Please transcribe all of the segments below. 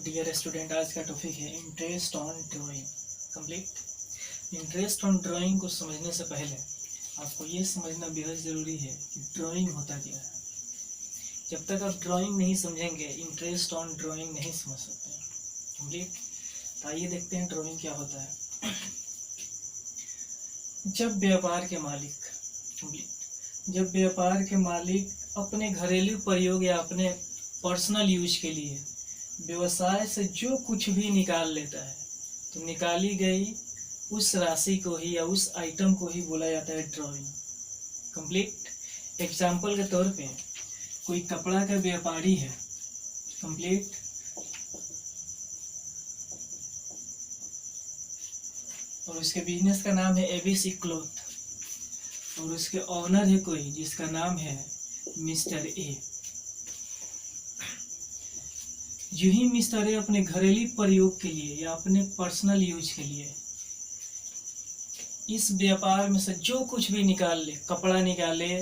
Dear student, आज का topic है interest on drawing. Complete. Interest on drawing को समझने से पहले आपको ये समझना बेहद ज़रूरी है कि ड्राइंग होता क्या है। जब तक आप ड्राइंग नहीं समझेंगे इंटरेस्ट ऑन ड्राइंग नहीं समझ सकते। कंप्लीट। तो आइए देखते हैं ड्राइंग क्या होता है। जब व्यापार के मालिक जब व्यापार के मालिक अपने घरेलू प्रयोग या अपने पर्सनल यूज के लिए व्यवसाय से जो कुछ भी निकाल लेता है तो निकाली गई उस राशि को ही या उस आइटम को ही बोला जाता है ड्राइंग। कंप्लीट। एग्जाम्पल के तौर पे कोई कपड़ा का व्यापारी है। कंप्लीट। और उसके बिजनेस का नाम है एबीसी क्लॉथ और उसके ऑनर है कोई जिसका नाम है मिस्टर ए। जो ही मिस्टर ए अपने घरेलू प्रयोग के लिए या अपने पर्सनल यूज के लिए इस व्यापार में से जो कुछ भी निकाल ले, कपड़ा निकाले,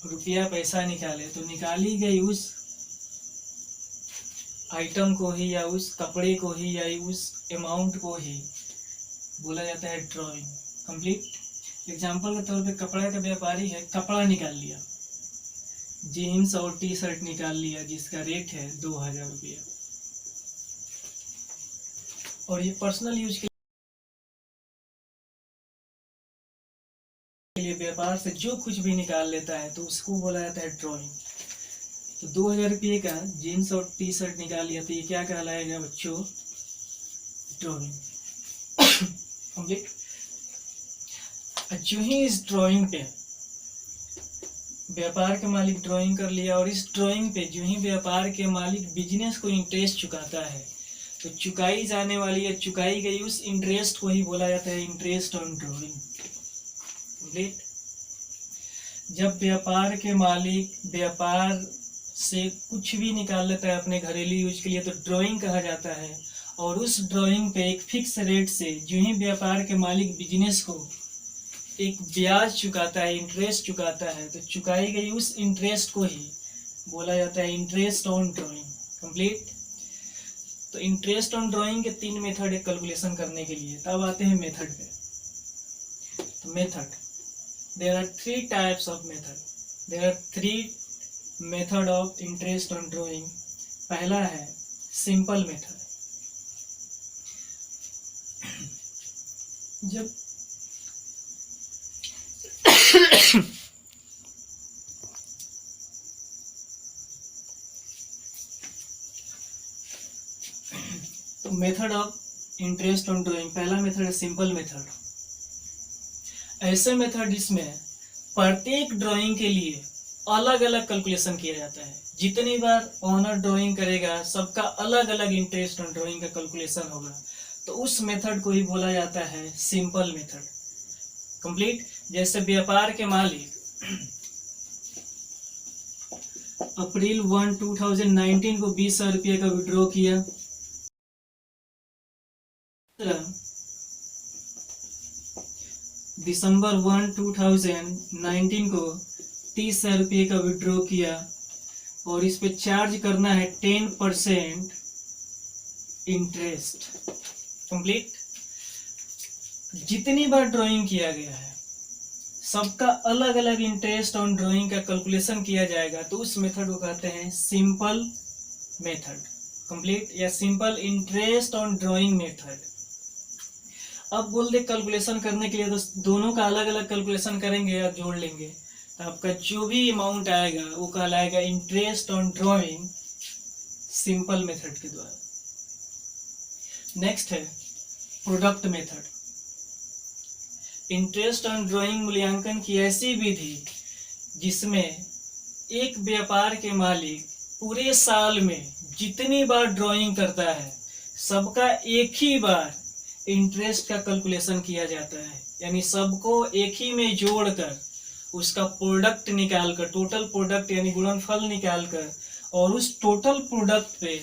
रुपया पैसा निकाले, तो निकाली गई उस आइटम को ही या उस कपड़े को ही या उस अमाउंट को ही बोला जाता है ड्राइंग। कंप्लीट। एग्जाम्पल के तौर पे कपड़ा का व्यापारी है, कपड़ा निकाल लिया, जीन्स और टी शर्ट निकाल लिया जिसका रेट है 2000 रुपया, और ये पर्सनल यूज के लिए व्यापार से जो कुछ भी निकाल लेता है तो उसको बोला जाता है ड्राइंग। तो 2000 रुपये का जीन्स और टी शर्ट निकाल लिया तो ये क्या कहलाएगा बच्चों? ड्राइंग। कंप्लीट। जो ही इस ड्राइंग पे व्यापार के मालिक ड्राइंग कर लिया और इस ड्राइंग पे जो ही व्यापार के मालिक बिजनेस को इंटरेस्ट चुकाता है तो चुकाई जाने वाली या चुकाई गई उस इंटरेस्ट को ही बोला जाता है इंटरेस्ट ऑन ड्राइंग। कंप्लीट। जब व्यापार के मालिक व्यापार से कुछ भी निकाल लेता है अपने घरेलू यूज के लिए तो ड्राइंग कहा जाता है, और उस ड्राइंग पे एक फिक्स रेट से जो ही व्यापार के मालिक बिजनेस को एक ब्याज चुकाता है, इंटरेस्ट चुकाता है, तो चुकाई गई उस इंटरेस्ट को ही बोला जाता है इंटरेस्ट ऑन ड्राइंग। कंप्लीट। तो इंटरेस्ट ऑन ड्राइंग के 3 मेथड है कैलकुलेशन करने के लिए। तब आते हैं मेथड पे। तो method, there are 3 types of method. There are 3 method of interest on drawing. पहला है सिंपल मेथड। जब तो method of interest on drawing, पहला मेथड है सिंपल मेथड। ऐसे मेथड जिसमें प्रत्येक ड्राइंग के लिए अलग अलग कैलकुलेशन किया जाता है। जितनी बार ऑनर ड्राइंग करेगा सबका अलग अलग इंटरेस्ट ऑन ड्राइंग का कैलकुलेशन होगा, तो उस मेथड को ही बोला जाता है सिंपल मेथड। कंप्लीट। जैसे व्यापार के मालिक अप्रैल 1, 2019 को 20,000 रुपये का विड्रॉ किया। दिसंबर 1, 2019 को 30,000 रुपये का विड्रॉ किया और इस पे चार्ज करना है 10% इंटरेस्ट। कंप्लीट। जितनी बार ड्राइंग किया गया है सबका अलग अलग इंटरेस्ट ऑन ड्राइंग का कैलकुलेशन किया जाएगा, तो उस मेथड को कहते हैं सिंपल मेथड। कंप्लीट। या simple interest on drawing method. अब बोल दे कैलकुलेशन करने के लिए तो दोनों का अलग अलग कैलकुलेशन करेंगे या जोड़ लेंगे, तो आपका जो भी अमाउंट आएगा वो कहलाएगा interest on drawing simple method के द्वारा। नेक्स्ट है product method. Interest on drawing मूल्यांकन की ऐसी विधि जिसमें एक व्यापार के मालिक पूरे साल में जितनी बार ड्राइंग करता है सबका एक ही बार इंटरेस्ट का कैलकुलेशन किया जाता है, यानी सबको एक ही में जोड़कर उसका प्रोडक्ट निकालकर, टोटल प्रोडक्ट यानी गुणनफल निकालकर, और उस टोटल प्रोडक्ट पे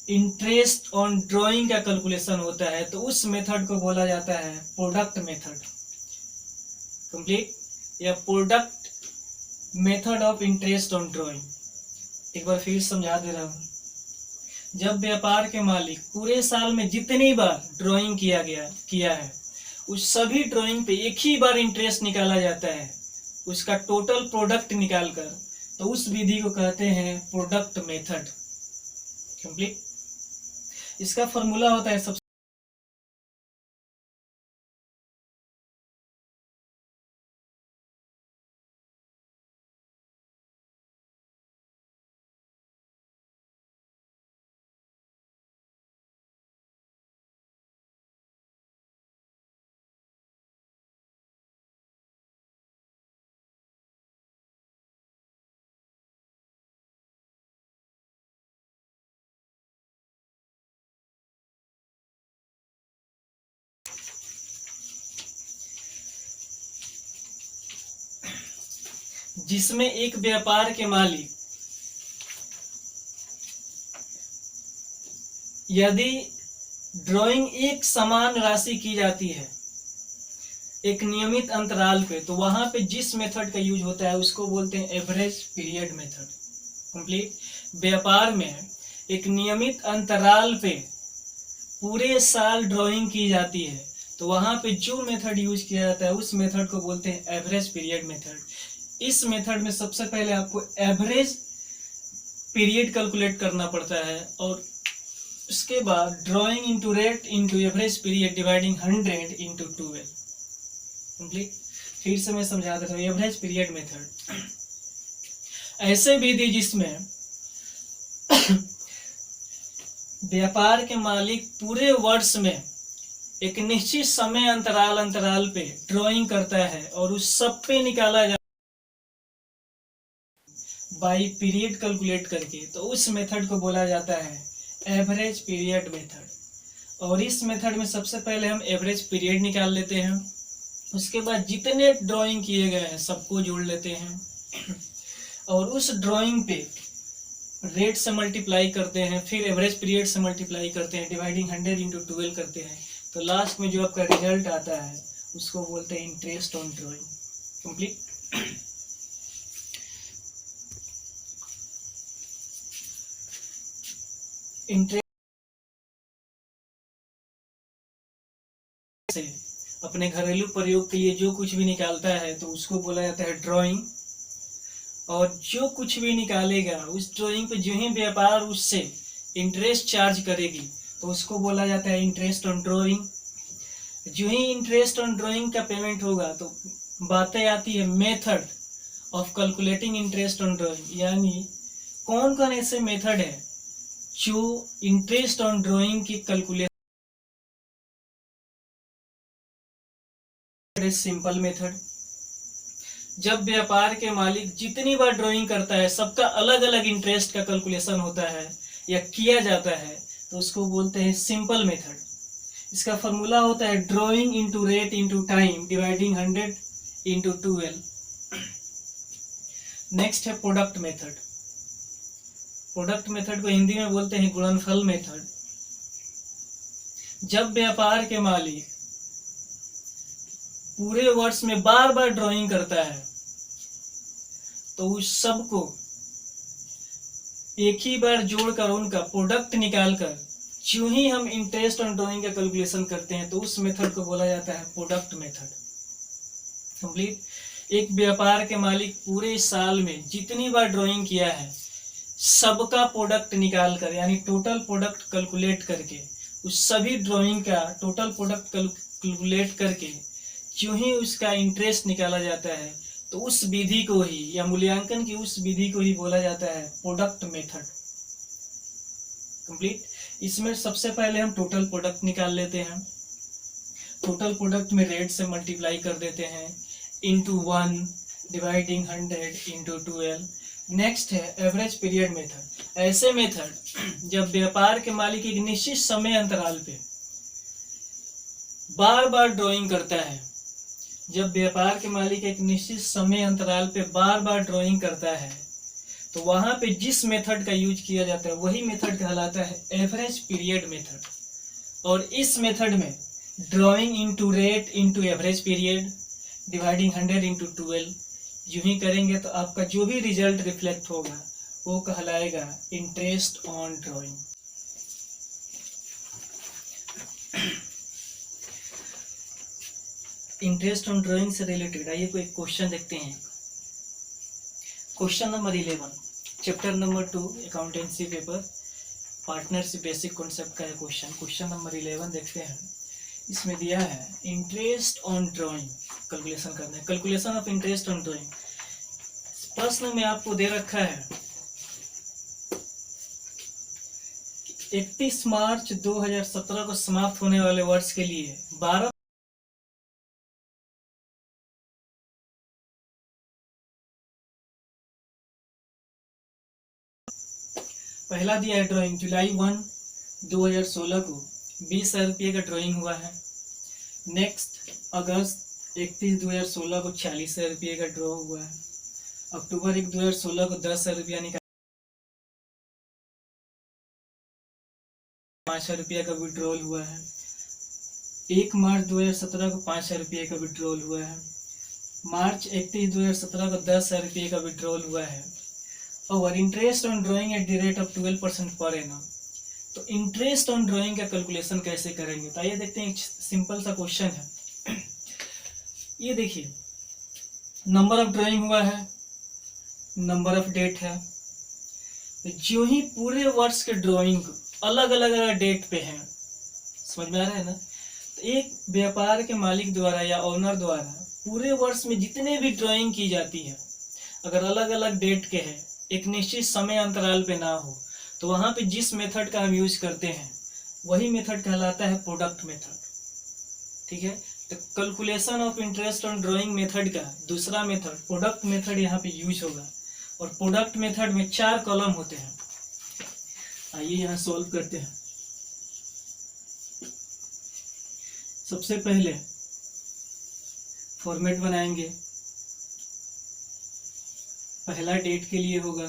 इंटरेस्ट ऑन ड्राइंग का कैलकुलेशन होता है, तो उस मेथड को बोला जाता है प्रोडक्ट मेथड। कंप्लीट। या product method of interest on drawing. एक बार फिर समझा दे रहा हूं। जब व्यापार के मालिक पूरे साल में जितनी बार ड्राइंग किया है उस सभी ड्राइंग पे एक ही बार इंटरेस्ट निकाला जाता है, उसका टोटल प्रोडक्ट निकालकर, तो उस विधि को कहते हैं प्रोडक्ट मेथड। कंप्लीट। इसका फॉर्मूला होता है सबसे जिसमें एक व्यापार के मालिक यदि ड्राइंग एक समान राशि की जाती है एक नियमित अंतराल पे, तो वहां पे जिस मेथड का यूज होता है उसको बोलते हैं एवरेज पीरियड मेथड। कंप्लीट। व्यापार में एक नियमित अंतराल पे पूरे साल ड्राइंग की जाती है, तो वहां पे जो मेथड यूज किया जाता है उस मेथड को बोलते हैं एवरेज पीरियड मेथड। इस मेथड में सबसे पहले आपको एवरेज पीरियड कैलकुलेट करना पड़ता है और उसके बाद drawing into rate into average period dividing 100 into 12। Complete. फिर से मैं समझा देता हूँ एवरेज पीरियड मेथड ऐसे विधि जिसमें व्यापार के मालिक पूरे वर्ष में एक निश्चित समय अंतराल पे ड्राइंग करता है और उस सब पे निकाला जाता बाई पीरियड कैलकुलेट करके, तो उस मेथड को बोला जाता है एवरेज पीरियड मेथड। और इस मेथड में सबसे पहले हम एवरेज पीरियड निकाल लेते हैं, उसके बाद जितने ड्राइंग किए गए हैं सबको जोड़ लेते हैं और उस ड्राइंग पे रेट से मल्टीप्लाई करते हैं, फिर एवरेज पीरियड से मल्टीप्लाई करते हैं, डिवाइडिंग 100 इंटू 12 करते हैं, तो लास्ट में जो आपका रिजल्ट आता है उसको बोलते हैं interest on drawing. Complete. Interest से अपने घरेलू प्रयोग के लिए जो कुछ भी निकालता है तो उसको बोला जाता है ड्राइंग, और जो कुछ भी निकालेगा उस ड्राइंग पे जो ही व्यापार उससे इंटरेस्ट चार्ज करेगी तो उसको बोला जाता है इंटरेस्ट ऑन ड्राइंग। जो ही इंटरेस्ट ऑन ड्राइंग का पेमेंट होगा तो बातें आती है method of calculating interest on drawing, यानी कौन कौन ऐसे मेथड है जो इंटरेस्ट ऑन ड्राइंग की कैलकुलेशन। सिंपल मेथड, जब व्यापार के मालिक जितनी बार ड्राइंग करता है सबका अलग अलग इंटरेस्ट का कैलकुलेशन होता है या किया जाता है तो उसको बोलते हैं सिंपल मेथड। इसका फॉर्मूला होता है drawing into rate into time dividing 100 into 12। Next है प्रोडक्ट मेथड। प्रोडक्ट मेथड को हिंदी में बोलते हैं गुणनफल मेथड। जब व्यापार के मालिक पूरे वर्ष में बार बार ड्राइंग करता है तो उस सबको एक ही बार जोड़कर उनका प्रोडक्ट निकालकर जो ही हम इंटरेस्ट ऑन ड्राइंग का कैलकुलेशन करते हैं तो उस मेथड को बोला जाता है प्रोडक्ट मेथड। कंप्लीट। एक व्यापार के मालिक पूरे साल में जितनी बार ड्राइंग किया है सबका प्रोडक्ट निकालकर यानी टोटल प्रोडक्ट कैलकुलेट करके उस सभी ड्राइंग का टोटल प्रोडक्ट कैलकुलेट करके जो ही उसका इंटरेस्ट निकाला जाता है तो उस विधि को ही या मूल्यांकन की उस विधि को ही बोला जाता है प्रोडक्ट मेथड। कंप्लीट। इसमें सबसे पहले हम टोटल प्रोडक्ट निकाल लेते हैं। टोटल प्रोडक्ट में रेट से मल्टीप्लाई कर देते हैं इंटू 1 डिवाइडिंग 100 इंटू 12। नेक्स्ट है एवरेज पीरियड मेथड। ऐसे मेथड जब व्यापार के मालिक एक निश्चित समय अंतराल पे बार बार ड्राइंग करता है, जब व्यापार के मालिक एक निश्चित समय अंतराल पे बार बार ड्राइंग करता है तो वहां पे जिस मेथड का यूज किया जाता है वही मेथड कहलाता है एवरेज पीरियड मेथड। और इस मेथड में drawing into rate into average period dividing 100 into 12 यूं ही करेंगे तो आपका जो भी रिजल्ट रिफ्लेक्ट होगा वो कहलाएगा interest on drawing. Interest on drawing से रिलेटेड आइए कोई क्वेश्चन देखते हैं। Question number 11 chapter number 2 accountancy paper partnership basic concept का है क्वेश्चन। क्वेश्चन नंबर 11 देखते हैं। इसमें दिया है इंटरेस्ट ऑन ड्राइंग कैलकुलेशन करना है, calculation of interest on drawing. प्रश्न में आपको दे रखा है 31 मार्च 2017 को समाप्त होने वाले वर्ष के लिए 12 पहला दिया है ड्राइंग जुलाई 1 2016 को 20,000 रुपये का ड्राइंग हुआ है। नेक्स्ट अगस्त 31 2016 को 46,000 रुपये का ड्रॉ हुआ है। अक्टूबर 1 2016 को 10,000 रुपया निकाला, 5,000 रुपये का विड्रॉल हुआ है। 1 मार्च 2017 को 5,000 रुपये का विड्रॉल हुआ है। मार्च 31 2017 को 10,000 रुपये का विड्रॉल हुआ है। और interest on drawing at the rate of 12% per annum. तो इंटरेस्ट ऑन ड्राइंग का कैलकुलेशन कैसे करेंगे, तो आइए देखते हैं। एक सिंपल सा क्वेश्चन है। ये देखिए नंबर ऑफ ड्राइंग हुआ है, नंबर ऑफ डेट है। तो जो ही पूरे वर्ष के ड्राइंग अलग अलग डेट पे हैं, समझ में आ रहा है ना। तो एक व्यापार के मालिक द्वारा या ओनर द्वारा पूरे वर्ष में जितने भी ड्राइंग की जाती है, अगर अलग अलग डेट के हैं, एक निश्चित समय अंतराल पे ना हो, तो वहां पे जिस मेथड का हम यूज करते हैं वही मेथड कहलाता है प्रोडक्ट मेथड। ठीक है, तो calculation of interest on drawing method का दूसरा मेथड प्रोडक्ट मेथड यहाँ पे यूज होगा। और प्रोडक्ट मेथड में 4 कॉलम होते हैं। आइए यहाँ सॉल्व करते हैं। सबसे पहले फॉर्मेट बनाएंगे। पहला डेट के लिए होगा,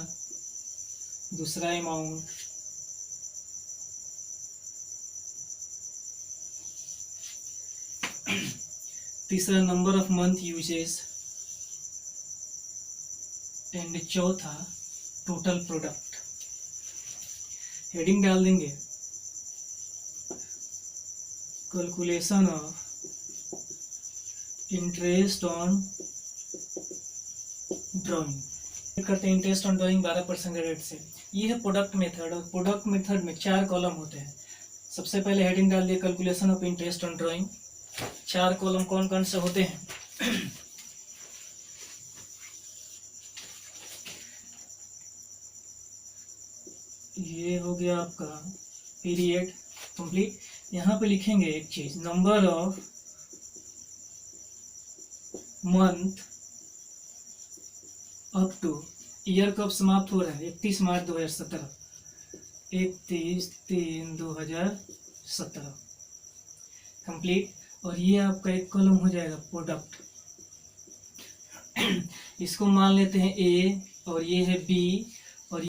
दूसरा अमाउंट, तीसरा number of month uses and चौथा टोटल प्रोडक्ट। हेडिंग डाल देंगे calculation of interest on drawing. करते हैं इंटरेस्ट ऑन ड्राइंग 12% रेट से। ये है प्रोडक्ट मेथड, और प्रोडक्ट मेथड में 4 कॉलम होते हैं। सबसे पहले हेडिंग डाल दिए calculation of interest on drawing. 4 column कौन कौन से होते हैं? ये हो गया आपका पीरियड कंप्लीट। यहाँ पे लिखेंगे एक चीज, number of month up two year कब समाप्त हो रहा है? 31 मार्च 2017, 31/3/2017 कंप्लीट। और ये आपका एक कॉलम हो जाएगा प्रोडक्ट। इसको मान लेते हैं ए, और ये है बी, और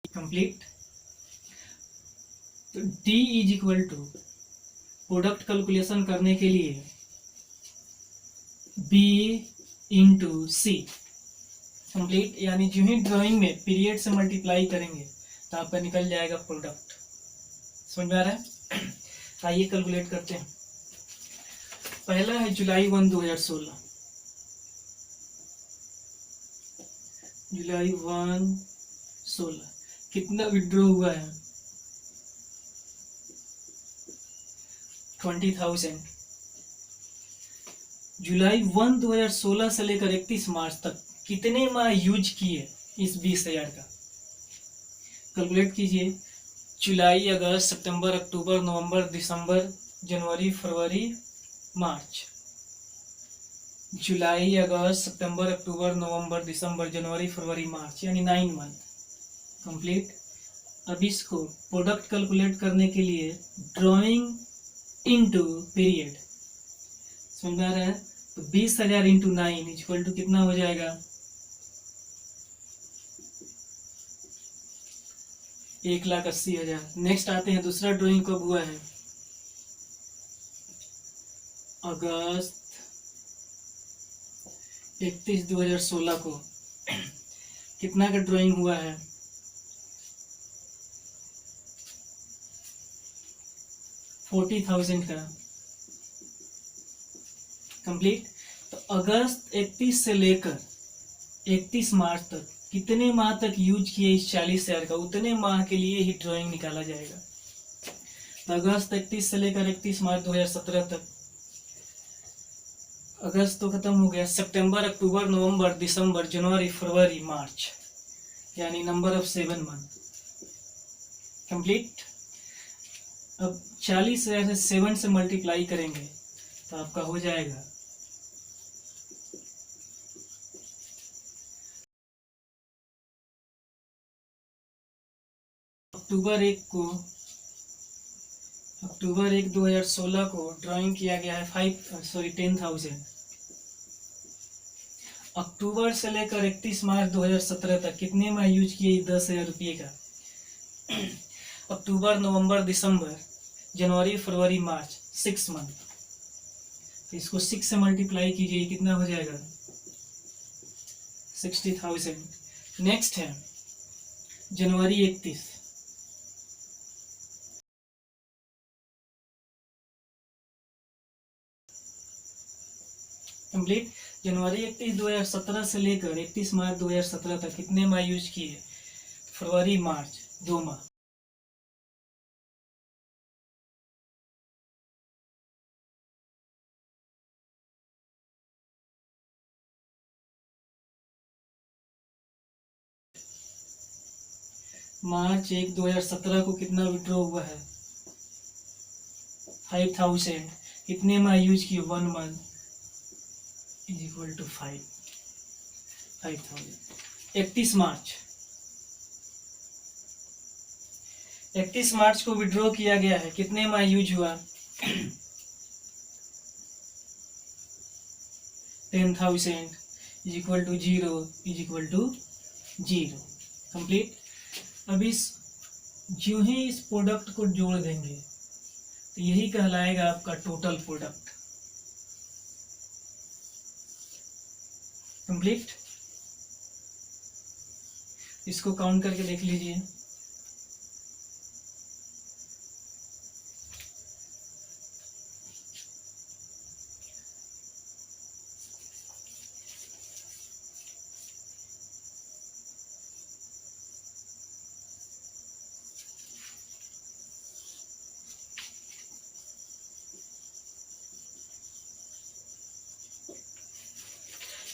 कंप्लीट। तो D is equal to product calculation करने के लिए B इंटू सी कंप्लीट। यानी जो ही ड्राइंग में पीरियड से मल्टीप्लाई करेंगे तो आपका निकल जाएगा प्रोडक्ट। समझ में आ रहा है? आइए कैलकुलेट करते हैं। पहला है जुलाई 1 2016। जुलाई 1 16 कितना विड्रॉ हुआ है? 20,000। जुलाई 1 2016 से लेकर 31 मार्च तक कितने माह यूज किए इस 20,000 का? कैलकुलेट कीजिए। जुलाई, अगस्त, सितंबर, अक्टूबर, नवंबर, दिसंबर, जनवरी, फरवरी, मार्च। जुलाई, अगस्त, सितंबर, अक्टूबर, नवंबर, दिसंबर, जनवरी, फरवरी, मार्च, यानी 9 मंथ कंप्लीट। अब इसको प्रोडक्ट कैलकुलेट करने के लिए ड्राइंग इनटू पीरियड, समझ में आ रहा है? तो 20,000 इंटू 9 इक्वल टू कितना हो जाएगा? 1,80,000। नेक्स्ट आते हैं दूसरा ड्राइंग कब हुआ है? अगस्त 31 2016 को कितना का ड्राइंग हुआ है? 40,000 का कंप्लीट। तो अगस्त 31 से लेकर 31 मार्च तक कितने माह तक यूज किए इस 40,000 का, उतने माह के लिए ही ड्राइंग निकाला जाएगा। तो अगस्त 31 से लेकर 31 मार्च 2017 तक, अगस्त तो खत्म हो गया, सितंबर, अक्टूबर, नवंबर, दिसंबर, जनवरी, फरवरी, मार्च, यानी नंबर ऑफ 7 मंथ कंप्लीट। अब 40,000 से 7 से मल्टीप्लाई करेंगे तो आपका हो जाएगा अक्टूबर 1 2016 को ड्राइंग किया गया है 10,000। अक्टूबर से लेकर 31 मार्च 2017 तक कितने माह यूज किए 10,000 रुपये का। अक्टूबर, नवंबर, दिसंबर, जनवरी, फरवरी, मार्च, 6 मंथ। तो इसको 6 से मल्टीप्लाई कीजिए, कितना हो जाएगा 60,000। नेक्स्ट है जनवरी 31, कंप्लीट। जनवरी 31 2017 से लेकर 31 मार्च 2017 तक कितने माह यूज किए, फरवरी, मार्च, 2 माह। मार्च 1 2017 को कितना विड्रॉ हुआ है 5,000। कितने माह यूज किए 1 मंथ इज इक्वल टू 5,000। 31 मार्च, 31 मार्च को विड्रॉ किया गया है, कितने माह यूज हुआ 10,000 is equal to 0 is equal to 0 complete. अब इस जो ही इस प्रोडक्ट को जोड़ देंगे तो यही कहलाएगा आपका टोटल प्रोडक्ट कंप्लीट। इसको काउंट करके देख लीजिए।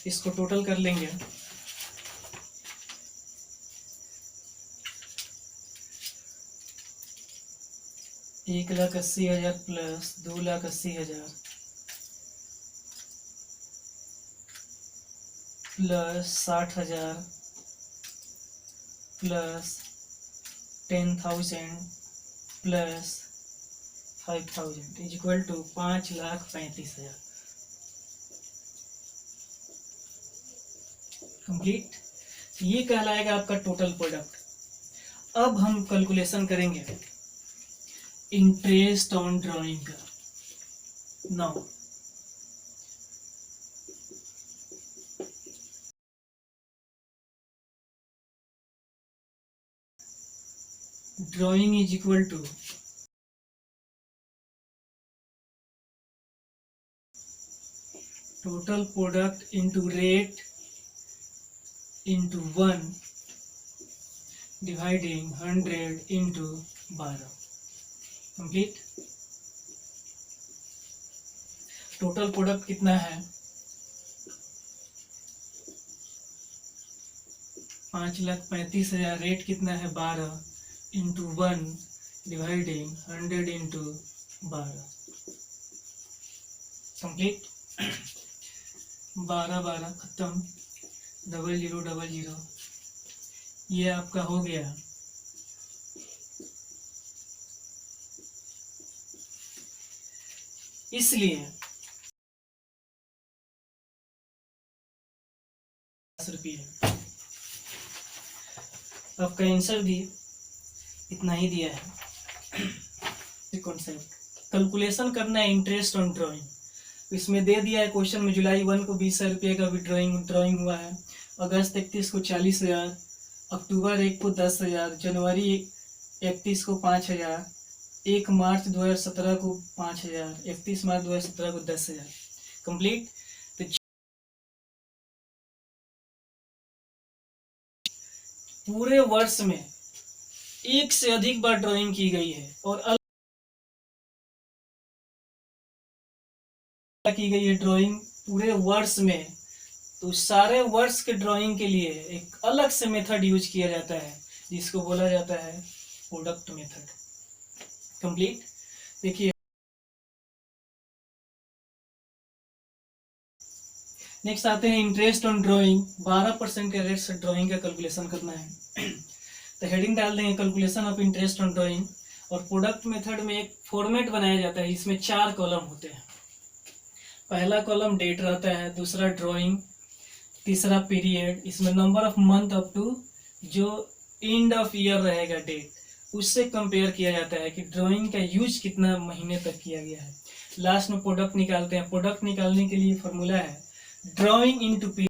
इसको टोटल कर लेंगे। एक 1,80,000 plus 2,80,000 plus 60,000 plus 10,000 plus 5,000 is equal to 5,35,000 complete. ये कहलाएगा आपका टोटल प्रोडक्ट। अब हम कैलकुलेशन करेंगे इंटरेस्ट ऑन ड्राइंग का। Now drawing is equal to total product into rate into 1 dividing 100 into 12 complete. Total product कितना है 5,35,000, रेट कितना है 12 इंटू 1 डिवाइडिंग 100 इंटू 12 कंप्लीट। 12 12 खत्म, 0000 ये आपका हो गया। इसलिए 10 रुपये आपका आंसर भी इतना ही दिया है। कॉन्सेप्ट कैलकुलेशन करना है इंटरेस्ट ऑन ड्राइंग, इसमें दे दिया है क्वेश्चन में जुलाई 1 को 20,000 रुपये का भी ड्राइंग हुआ है, अगस्त 31 को 40,000, अक्टूबर 1 को 10,000, जनवरी 31 को 5,000, 1 मार्च 2017 को 5,000, 31 मार्च 2017 को 10,000। कंप्लीट। तो पूरे वर्ष में एक से अधिक बार ड्राइंग की गई है और अलग की गई है ड्राइंग पूरे वर्ष में, तो सारे वर्ष के ड्राइंग के लिए एक अलग से मेथड यूज किया जाता है जिसको बोला जाता है प्रोडक्ट मेथड। कंप्लीट। देखिए नेक्स्ट आते हैं इंटरेस्ट ऑन ड्राइंग। 12% के रेट से ड्राइंग का कैलकुलेशन करना है। तो हेडिंग डाल देंगे calculation of interest on drawing. और प्रोडक्ट मेथड में एक फॉर्मेट बनाया जाता है, इसमें 4 कॉलम होते हैं। पहला कॉलम डेट रहता है, दूसरा ड्राइंग, तीसरा पीरियड, इसमें number of month up to जो एंड ऑफ ईयर रहेगा डेट, उससे कंपेयर किया जाता है कि ड्राइंग का यूज कितना महीने तक किया गया है। लास्ट में प्रोडक्ट निकालते हैं। प्रोडक्ट निकालने के लिए फॉर्मूला है ड्राइंग इनटू पीरियड।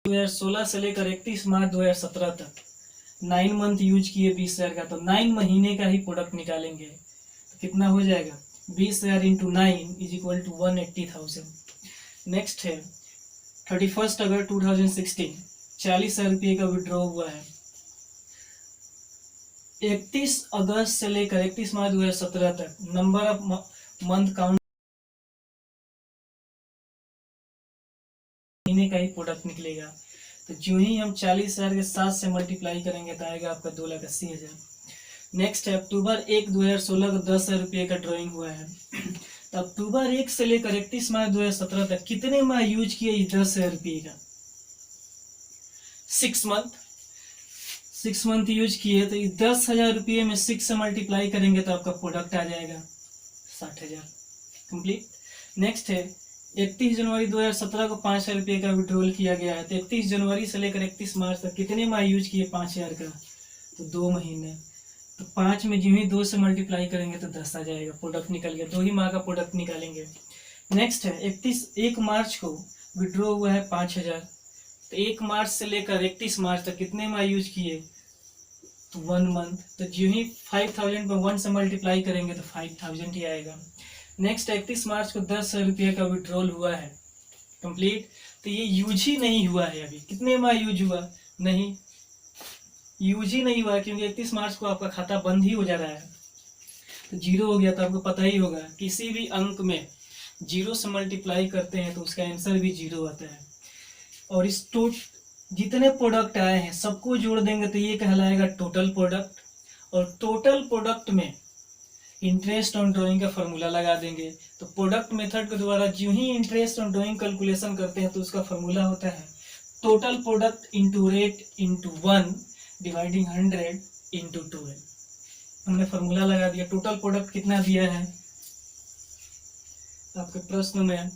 2016 से लेकर 31 मार्च 2017 तक 9 मंथ यूज किए 20,000 का, तो 9 महीने का ही प्रोडक्ट निकालेंगे। तो कितना हो जाएगा 20,000 into 9 is equal to 180,000। Next है 31 अगस्त 2016 40,000 रुपये का विड्रॉ हुआ है। 31 अगस्त से लेकर 31 मार्च 2017 तक नंबर ऑफ मंथ काउंट महीने का ही प्रोडक्ट निकलेगा। तो जो ही हम 40,000 के 7 से मल्टीप्लाई करेंगे तो आएगा आपका 2,80,000। नेक्स्ट है अक्टूबर 1 2016 को 10,000 रुपये का ड्राइंग हुआ है। तो अक्टूबर 1 से लेकर 31 मार्च 2017 तक कितने माह यूज किए 10,000 रुपये का? 6 मंथ। 6 मंथ यूज किए तो 10,000 रुपये में 6 से मल्टीप्लाई करेंगे तो आपका प्रोडक्ट आ जाएगा 60,000। कंप्लीट। नेक्स्ट है 31 जनवरी 2017 को 5,000 रुपये का विड्रॉल किया गया है। तो 31 जनवरी से लेकर 31 मार्च तक कितने माह यूज किए 5,000 का? तो 2 महीने। तो 5 में जो ही 2 से मल्टीप्लाई करेंगे तो 10 आ जाएगा, प्रोडक्ट निकल गया। 2 ही माह का प्रोडक्ट निकालेंगे। नेक्स्ट है 1 मार्च को विड्रॉ हुआ है 5,000। तो 1 मार्च से लेकर 31 मार्च तक कितने माह यूज किए? तो 1 मंथ। तो जो ही 5,000 को 1 से मल्टीप्लाई करेंगे तो 5,000 ही आएगा। नेक्स्ट 31 मार्च को 10,000 रुपये का विड्रॉल हुआ है। कंप्लीट। तो ये यूज ही नहीं हुआ है अभी। कितने माह यूज हुआ? नहीं, यूज ही नहीं हुआ क्योंकि 31 मार्च को आपका खाता बंद ही हो जा रहा है, तो 0 हो गया। तो आपको पता ही होगा किसी भी अंक में 0 से मल्टीप्लाई करते हैं तो उसका आंसर भी 0 आता है। और इस जितने प्रोडक्ट आए हैं सबको जोड़ देंगे तो ये कहलाएगा टोटल प्रोडक्ट। और टोटल प्रोडक्ट में इंटरेस्ट ऑन ड्राइंग का फॉर्मूला लगा देंगे। तो प्रोडक्ट मेथड के द्वारा जो ही इंटरेस्ट ऑन ड्राइंग कैलकुलेशन करते हैं तो उसका फॉर्मूला होता है total product into rate into 1 dividing 100 into 12। हमने फॉर्मूला लगा दिया। टोटल प्रोडक्ट कितना दिया है आपके प्रश्न में?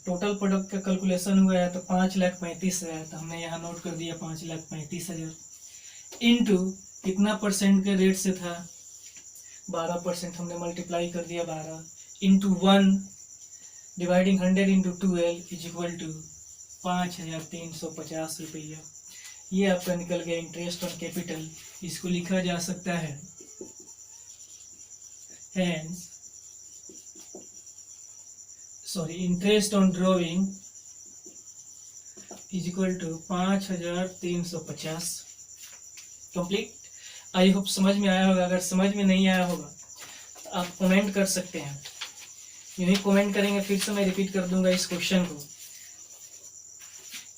टोटल प्रोडक्ट का कैलकुलेशन हुआ है तो 5,35,000। तो हमने यहाँ नोट कर दिया 5,35,000 इंटू कितना परसेंट के रेट से था? 12%। हमने मल्टीप्लाई कर दिया 12 into 1 dividing 100 into 12 is equal to 5,350 रुपया। ये आपका निकल गया इंटरेस्ट ऑन कैपिटल। इसको लिखा जा सकता है interest on drawing is equal to 5,350। Complete. I hope समझ में आया होगा। अगर समझ में नहीं आया होगा तो आप कमेंट कर सकते हैं। यही कमेंट करेंगे फिर से मैं रिपीट कर दूंगा इस क्वेश्चन को।